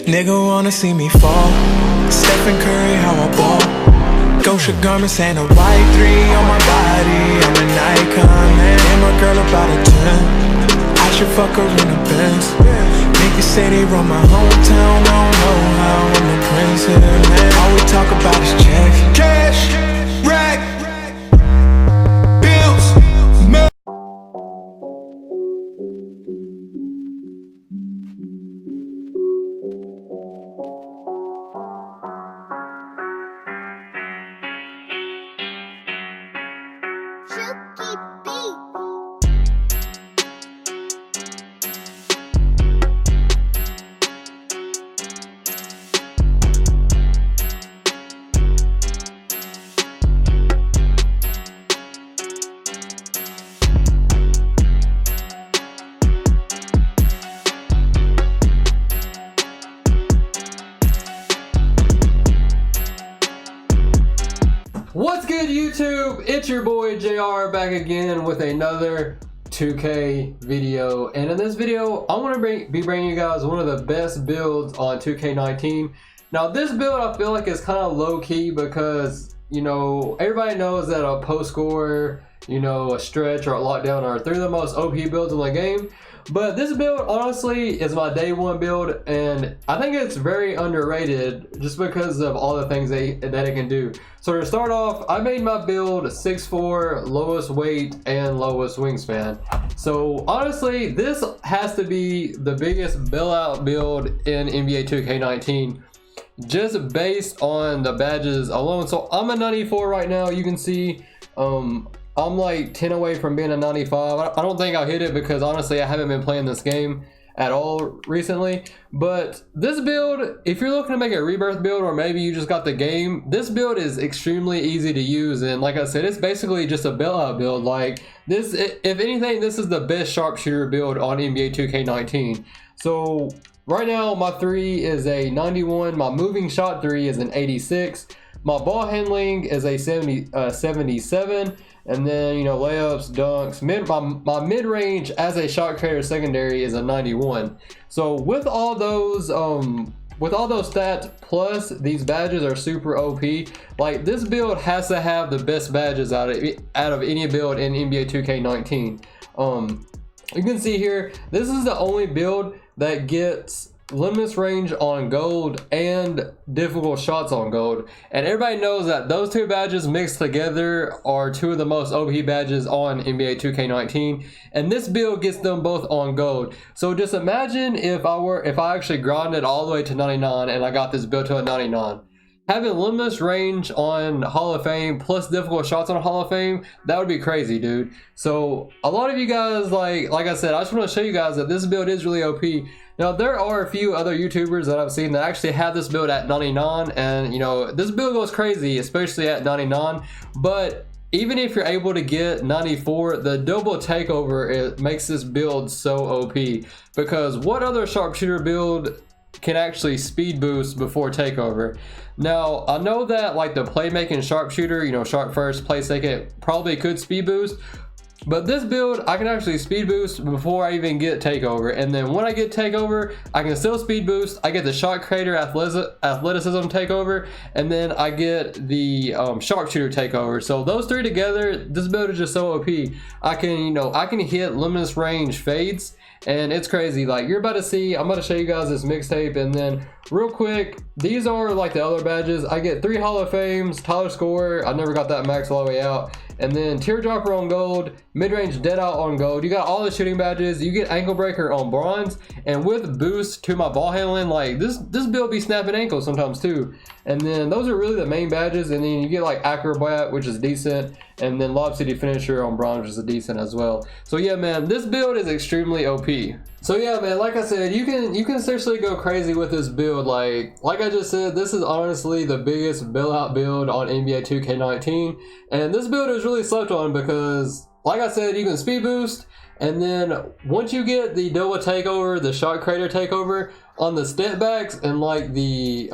Nigga wanna see me fall. Stephen Curry, how I ball. Gosha garments and a white 3 on my body. I'm an icon, man. And my girl about a 10. I should fuck her in the Benz. Niggas say they run my hometown. I don't know how I'm the prince here, man. All we talk about is checks. Cash, rack, bills, milk. What's good, YouTube? It's your boy JR back again with another 2K video, and in this video I'm going to be bringing you guys one of the best builds on 2K19. Now this build I feel like is kind of low-key because, you know, everybody knows that a post score, you know, a stretch or a lockdown are 3 of the most OP builds in the game. But this build honestly is my day one build, and I think it's very underrated just because of all the things that it can do. So to start off, I made my build 6'4", lowest weight and lowest wingspan. So honestly, this has to be the biggest bailout build in NBA 2K19 just based on the badges alone. So I'm a 94 right now, you can see. I'm like 10 away from being a 95. I don't think I'll hit it because honestly I haven't been playing this game at all recently. But this build, if you're looking to make a rebirth build or maybe you just got the game, this build is extremely easy to use. And like I said, it's basically just a bailout build. Like this, if anything, this is the best sharpshooter build on NBA 2K19. So right now my 3 is a 91, my moving shot 3 is an 86, my ball handling is a 77. And then, you know, layups, dunks, my mid-range as a shot creator secondary is a 91. So with all those stats plus these badges are super OP. Like this build has to have the best badges out of any build in NBA 2K19. You can see here, this is the only build that gets limitless range on gold and difficult shots on gold, and everybody knows that those 2 badges mixed together are 2 of the most OP badges on NBA 2K19, and this build gets them both on gold. So just imagine if I actually grinded all the way to 99 and I got this build to a 99. Having limitless range on Hall of Fame plus difficult shots on Hall of Fame, that would be crazy, dude. So a lot of you guys, like I said, I just want to show you guys that this build is really OP. Now there are a few other YouTubers that I've seen that actually have this build at 99, and you know, this build goes crazy, especially at 99. But even if you're able to get 94, the double takeover, it makes this build so OP, because what other sharpshooter build can actually speed boost before takeover? Now I know that like the playmaking sharpshooter, you know, sharp first, play second, probably could speed boost, but this build I can actually speed boost before I even get takeover, and then when I get takeover I can still speed boost. I get the shot creator athleticism takeover, and then I get the sharpshooter takeover. So those 3 together, this build is just so OP. I can hit limitless range fades, and it's crazy. Like you're about to see, I'm about to show you guys this mixtape, and then real quick, these are like the other badges. I get 3 Hall of Fames, Tyler Scorer, I never got that max all the way out, and then Teardropper on gold, mid-range deadout on gold. You got all the shooting badges. You get ankle breaker on bronze, and with boost to my ball handling, like this build be snapping ankles sometimes too. And then those are really the main badges, and then you get like acrobat, which is decent, and then Lob City finisher on bronze, which is decent as well. So yeah, man, this build is extremely OP. So yeah, man, like I said, you can seriously go crazy with this build. Like I just said, this is honestly the biggest bailout build on NBA 2K19, and this build is really slept on because, like I said, you can speed boost, and then once you get the double takeover, the shot creator takeover on the step backs and like the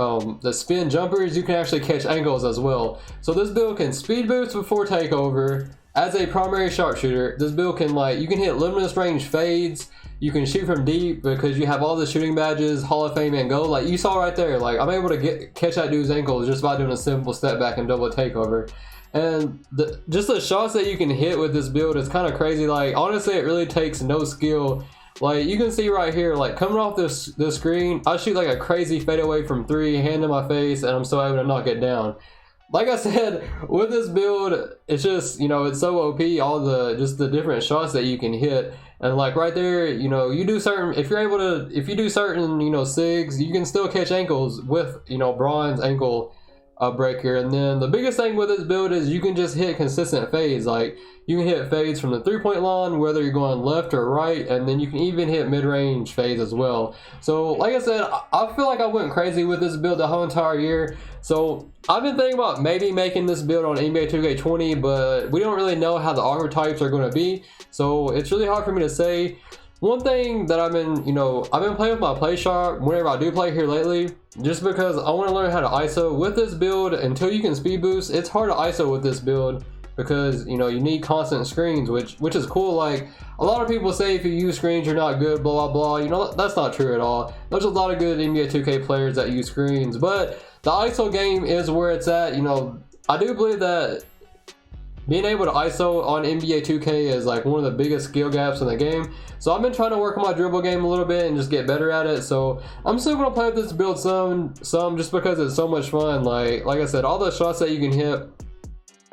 spin jumpers, you can actually catch angles as well. So this build can speed boost before takeover, as a primary sharpshooter, this build can you can hit limitless range fades. You can shoot from deep because you have all the shooting badges, Hall of Fame and gold. Like you saw right there, like I'm able to catch that dude's ankles just by doing a simple step back and double takeover. And just the shots that you can hit with this build is kind of crazy. Like honestly, it really takes no skill. Like you can see right here, like coming off this screen, I shoot like a crazy fadeaway from 3, hand in my face, and I'm still able to knock it down. Like I said, with this build, it's just, you know, it's so OP, all the different shots that you can hit. And like right there, you know, you do certain, if you do certain, you know, SIGs, you can still catch ankles with, you know, bronze ankle breaker. And then the biggest thing with this build is you can just hit consistent fades. Like you can hit fades from the 3-point line, whether you're going left or right, and then you can even hit mid-range fades as well. So like I said, I feel like I went crazy with this build the whole entire year. So I've been thinking about maybe making this build on NBA 2K20, but we don't really know how the archetypes are going to be, so it's really hard for me to say. One thing that I've been playing with my play shot whenever I do play here lately, just because I want to learn how to ISO with this build. Until you can speed boost, it's hard to ISO with this build because, you know, you need constant screens, which is cool. Like a lot of people say if you use screens you're not good, blah blah blah. You know, that's not true at all. There's a lot of good NBA 2K players that use screens, but the ISO game is where it's at. You know, I do believe that being able to ISO on NBA 2K is like one of the biggest skill gaps in the game. So I've been trying to work on my dribble game a little bit and just get better at it. So I'm still gonna play with this build some just because it's so much fun. Like I said, all the shots that you can hit,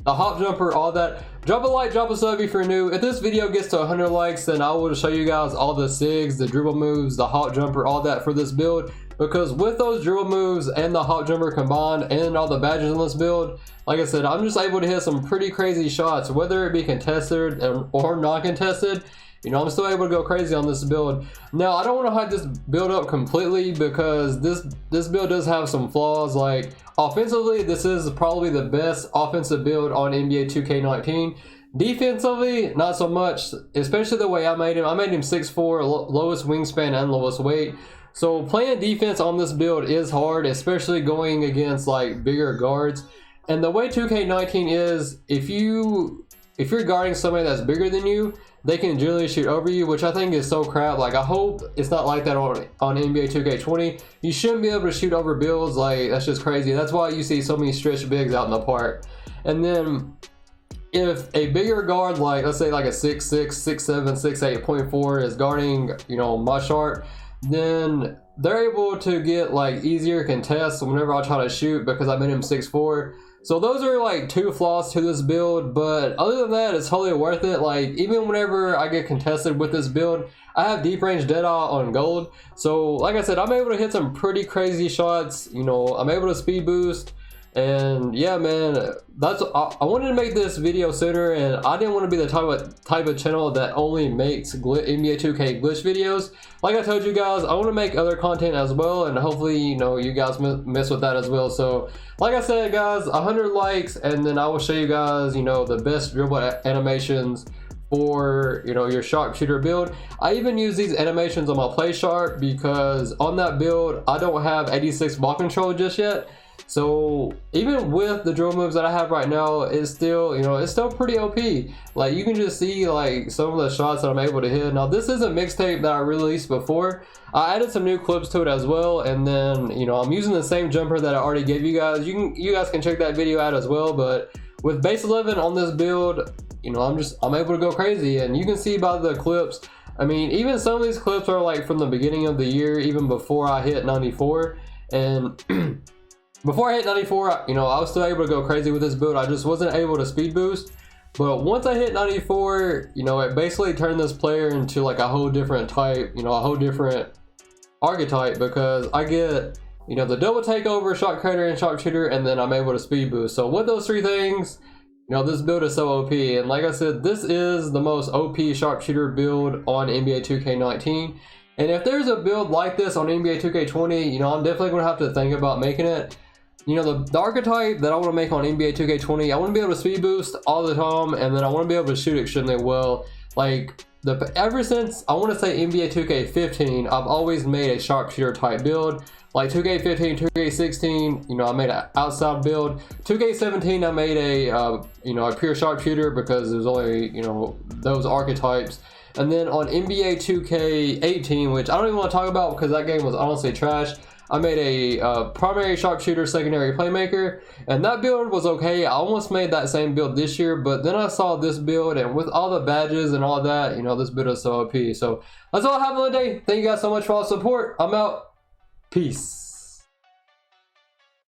the hop jumper, all that. Drop a like, drop a sub if you're new. If this video gets to 100 likes, then I will show you guys all the SIGs, the dribble moves, the hop jumper, all that for this build. Because with those dribble moves and the hop jumper combined and all the badges in this build, like I said, I'm just able to hit some pretty crazy shots, whether it be contested or non-contested. You know, I'm still able to go crazy on this build. Now, I don't want to hype this build up completely because this build does have some flaws. Like offensively, this is probably the best offensive build on NBA 2K19. Defensively, not so much, especially the way I made him. I made him 6'4", lowest wingspan and lowest weight. So playing defense on this build is hard, especially going against like bigger guards. And the way 2K19 is, if you're guarding somebody that's bigger than you, they can generally shoot over you, which I think is so crap. Like I hope it's not like that on NBA 2K20. You shouldn't be able to shoot over builds. Like that's just crazy. That's why you see so many stretch bigs out in the park. And then if a bigger guard, like let's say like a 6'6", 6'7", 6'8", 0.4 is guarding, you know, my sharp, then they're able to get like easier contests whenever I try to shoot because I made him 6'4". So those are like two flaws to this build, but other than that, it's totally worth it. Like even whenever I get contested with this build, I have deep range dead eye on gold. So like I said, I'm able to hit some pretty crazy shots. You know, I'm able to speed boost. And yeah, man, I wanted to make this video sooner, and I didn't want to be the type of channel that only makes NBA 2K glitch videos. Like I told you guys, I want to make other content as well, and hopefully, you know, you guys mess with that as well. So like I said, guys, 100 likes, and then I will show you guys, you know, the best dribble animations for, you know, your sharpshooter build. I even use these animations on my play sharp because on that build I don't have 86 ball control just yet. So even with the drill moves that I have right now, it's still, you know, it's still pretty OP. Like you can just see like some of the shots that I'm able to hit. Now this is a mixtape that I released before. I added some new clips to it as well, and then, you know, I'm using the same jumper that I already gave you guys. You guys can check that video out as well. But with base 11 on this build, you know, I'm able to go crazy, and you can see by the clips. I mean, even some of these clips are like from the beginning of the year, even before I hit 94, and before I hit 94, you know, I was still able to go crazy with this build. I just wasn't able to speed boost. But once I hit 94, you know, it basically turned this player into like a whole different type, you know, a whole different archetype, because I get, you know, the double takeover, shot creator, and sharpshooter, and then I'm able to speed boost. So with those three things, you know, this build is so OP. And like I said, this is the most OP sharpshooter build on NBA 2K19. And if there's a build like this on NBA 2K20, you know, I'm definitely going to have to think about making it. You know, the archetype that I want to make on NBA 2K20, I want to be able to speed boost all the time, and then I want to be able to shoot extremely well. Like, ever since, I want to say NBA 2K15, I've always made a sharpshooter type build. like 2K15, 2K16, you know, I made an outside build. 2K17, I made a, you know, a pure sharpshooter because there's only, you know, those archetypes. And then on NBA 2K18, which I don't even want to talk about because that game was honestly trash, I made a primary sharpshooter, secondary playmaker, and that build was okay. I almost made that same build this year, but then I saw this build, and with all the badges and all that, you know, this build is so OP. So that's all I have on the day. Thank you guys so much for all the support. I'm out. Peace.